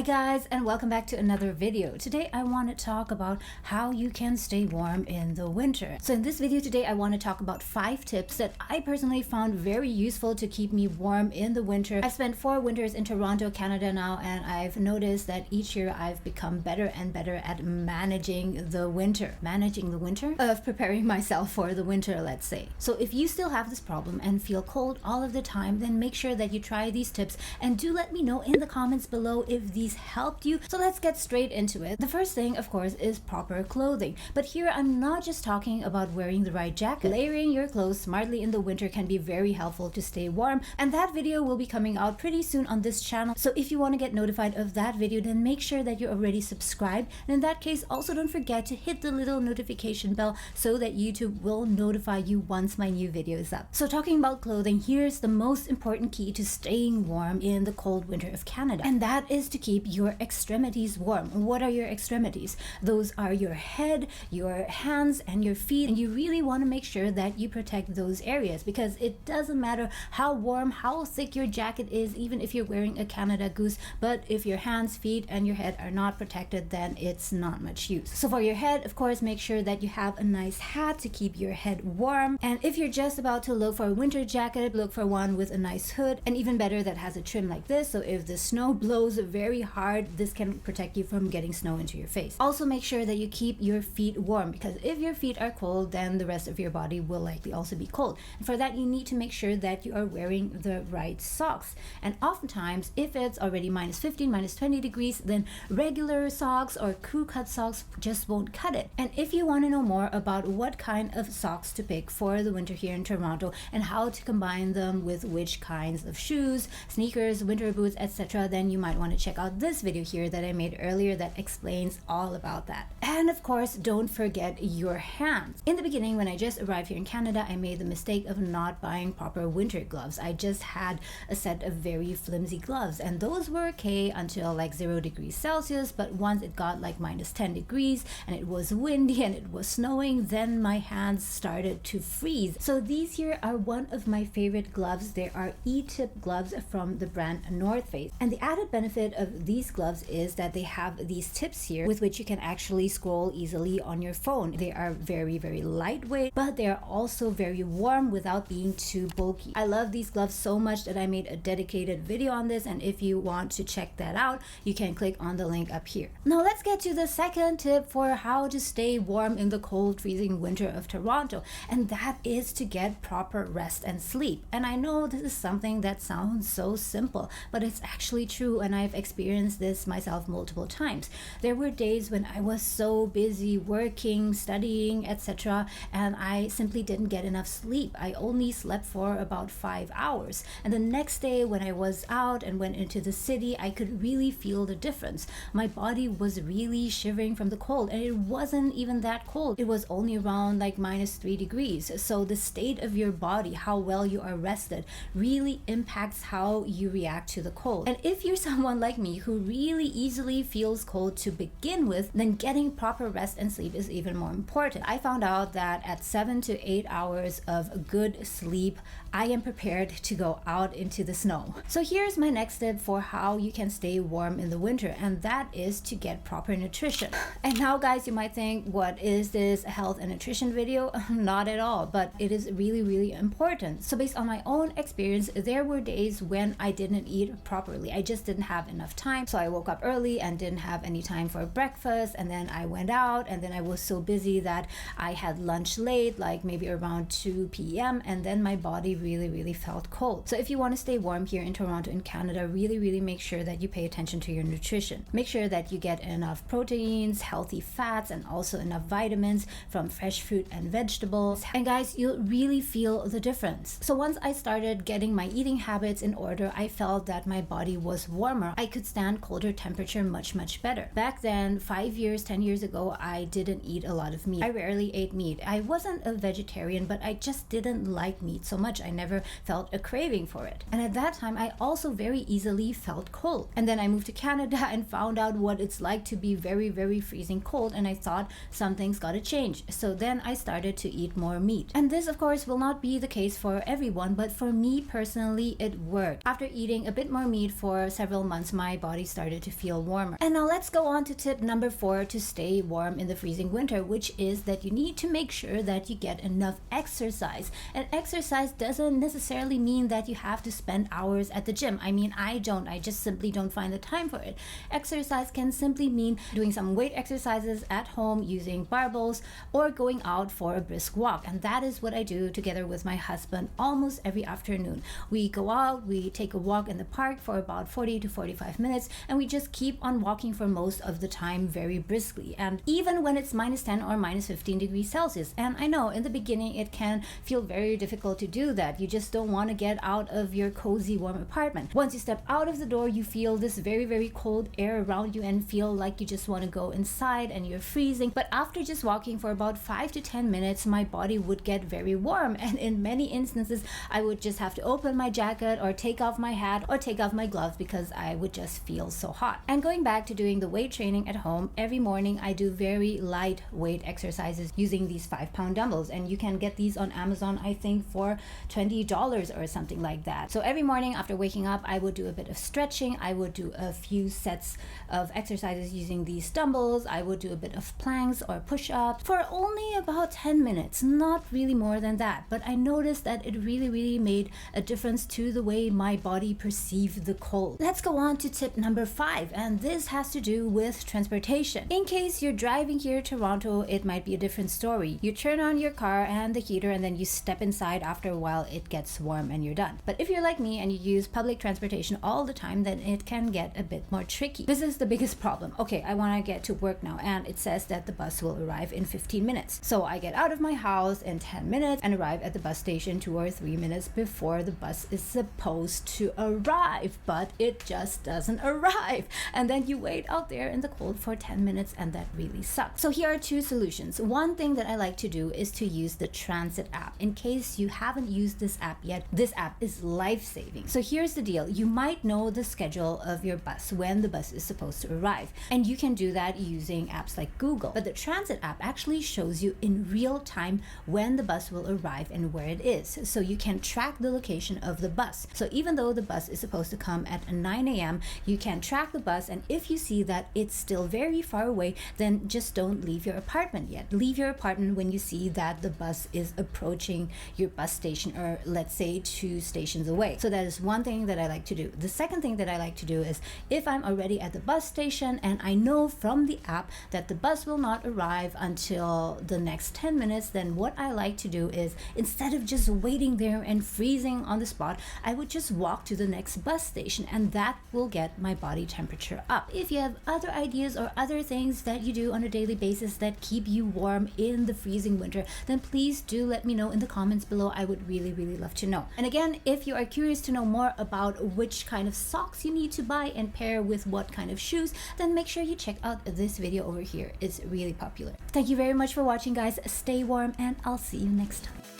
Hi guys, and welcome back to another video. Today I want to talk about how you can stay warm in the winter. So in this video today I want to talk about 5 tips that I personally found very useful to keep me warm in the winter. I've spent 4 winters in Toronto, Canada now, and I've noticed that each year I've become better and better at managing the winter. Of preparing myself for the winter, let's say. So if you still have this problem and feel cold all of the time, then make sure that you try these tips and do let me know in the comments below if these helped you. So let's get straight into it. The first thing, of course, is proper clothing. But here I'm not just talking about wearing the right jacket. Layering your clothes smartly in the winter can be very helpful to stay warm, and that video will be coming out pretty soon on this channel. So if you want to get notified of that video, then make sure that you're already subscribed, and in that case also don't forget to hit the little notification bell so that YouTube will notify you once my new video is up. So talking about clothing, here's the most important key to staying warm in the cold winter of Canada, and that is to keep your extremities warm. What are your extremities? Those are your head, your hands, and your feet, and you really want to make sure that you protect those areas, because it doesn't matter how warm, how thick your jacket is, even if you're wearing a Canada Goose, but if your hands, feet, and your head are not protected, then it's not much use. So for your head, of course, make sure that you have a nice hat to keep your head warm, and if you're just about to look for a winter jacket, look for one with a nice hood, and even better that has a trim like this, so if the snow blows very hard, this can protect you from getting snow into your face. Also make sure that you keep your feet warm, because if your feet are cold, then the rest of your body will likely also be cold. And for that, you need to make sure that you are wearing the right socks. And oftentimes, if it's already minus 15, minus 20 degrees, then regular socks or crew cut socks just won't cut it. And if you want to know more about what kind of socks to pick for the winter here in Toronto and how to combine them with which kinds of shoes, sneakers, winter boots, etc., then you might want to check out this video here that I made earlier that explains all about that. And of course, don't forget your hands. In the beginning, when I just arrived here in Canada, I made the mistake of not buying proper winter gloves. I just had a set of very flimsy gloves, and those were okay until like 0 degrees Celsius, but once it got like minus 10 degrees and it was windy and it was snowing, then my hands started to freeze. So these here are one of my favorite gloves. They are E-tip gloves from the brand North Face, and the added benefit of these gloves is that they have these tips here with which you can actually scroll easily on your phone. They are very, very lightweight, but they are also very warm without being too bulky. I love these gloves so much that I made a dedicated video on this, and if you want to check that out, you can click on the link up here. Now let's get to the second tip for how to stay warm in the cold, freezing winter of Toronto, and that is to get proper rest and sleep. And I know this is something that sounds so simple, but it's actually true, and I've experienced this myself multiple times. There were days when I was so busy working, studying, etc., and I simply didn't get enough sleep. I only slept for about 5 hours, and the next day when I was out and went into the city, I could really feel the difference. My body was really shivering from the cold, and it wasn't even that cold. It was only around like minus 3 degrees. So the state of your body, how well you are rested, really impacts how you react to the cold. And if you're someone like me who really easily feels cold to begin with, then getting proper rest and sleep is even more important. I found out that at 7 to 8 hours of good sleep, I am prepared to go out into the snow. So here's my next tip for how you can stay warm in the winter, and that is to get proper nutrition. And now guys, you might think, what is this, a health and nutrition video? Not at all, but it is really, really important. So based on my own experience, there were days when I didn't eat properly. I just didn't have enough time. So I woke up early and didn't have any time for breakfast, and then I went out, and then I was so busy that I had lunch late, like maybe around 2 p.m., and then my body really felt cold. So if you want to stay warm here in Toronto in Canada, really make sure that you pay attention to your nutrition. Make sure that you get enough proteins, healthy fats, and also enough vitamins from fresh fruit and vegetables. And guys, you'll really feel the difference. So once I started getting my eating habits in order, I felt that my body was warmer. I could stand colder temperature much better. Back then, 5 years, 10 years ago, I didn't eat a lot of meat. I rarely ate meat. I wasn't a vegetarian, but I just didn't like meat so much. I never felt a craving for it. And at that time, I also very easily felt cold. And then I moved to Canada and found out what it's like to be very, very freezing cold, and I thought something's gotta change. So then I started to eat more meat. And this, of course, will not be the case for everyone, but for me personally, it worked. After eating a bit more meat for several months, my body started to feel warmer. And now let's go on to tip number 4 to stay warm in the freezing winter, which is that you need to make sure that you get enough exercise. And exercise doesn't necessarily mean that you have to spend hours at the gym. I mean, I just simply don't find the time for it. Exercise can simply mean doing some weight exercises at home using barbells or going out for a brisk walk. And that is what I do together with my husband almost every afternoon. We go out, we take a walk in the park for about 40 to 45 minutes, and we just keep on walking for most of the time very briskly. And even when it's minus 10 or minus 15 degrees Celsius. And I know in the beginning it can feel very difficult to do that. You just don't want to get out of your cozy warm apartment. Once you step out of the door, you feel this very, very cold air around you and feel like you just want to go inside and you're freezing. But after just walking for about 5 to 10 minutes, my body would get very warm. And in many instances, I would just have to open my jacket or take off my hat or take off my gloves because I would just feel so hot. And going back to doing the weight training at home, every morning I do very light weight exercises using these 5-pound dumbbells. And you can get these on Amazon, I think, for $20 or something like that. So every morning after waking up, I would do a bit of stretching. I would do a few sets of exercises using these dumbbells. I would do a bit of planks or push-ups for only about 10 minutes, not really more than that. But I noticed that it really made a difference to the way my body perceived the cold. Let's go on to tip number 5, and this has to do with transportation. In case you're driving here to Toronto, it might be a different story. You turn on your car and the heater, and then you step inside. After a while it gets warm and you're done. But if you're like me and you use public transportation all the time, then it can get a bit more tricky. This is the biggest problem. Okay, I want to get to work now, and it says that the bus will arrive in 15 minutes. So I get out of my house in 10 minutes and arrive at the bus station 2 or 3 minutes before the bus is supposed to arrive, but it just doesn't arrive. And then you wait out there in the cold for 10 minutes, and that really sucks. So here are 2 solutions. One thing that I like to do is to use the Transit app. In case you haven't used this app yet, this app is life-saving. So here's the deal. You might know the schedule of your bus, when the bus is supposed to arrive, and you can do that using apps like Google. But the Transit app actually shows you in real time when the bus will arrive and where it is. So you can track the location of the bus. So even though the bus is supposed to come at 9 a.m., you can track the bus, and if you see that it's still very far away, then just don't leave your apartment yet. Leave your apartment when you see that the bus is approaching your bus station, or let's say 2 stations away. So that is one thing that I like to do. The second thing that I like to do is if I'm already at the bus station and I know from the app that the bus will not arrive until the next 10 minutes, then what I like to do is instead of just waiting there and freezing on the spot, I would just walk to the next bus station, and that will get my body temperature up. If you have other ideas or other things that you do on a daily basis that keep you warm in the freezing winter, then please do let me know in the comments below. I would really love to know. And again, if you are curious to know more about which kind of socks you need to buy and pair with what kind of shoes, then make sure you check out this video over here. It's really popular. Thank you very much for watching, guys. Stay warm, and I'll see you next time.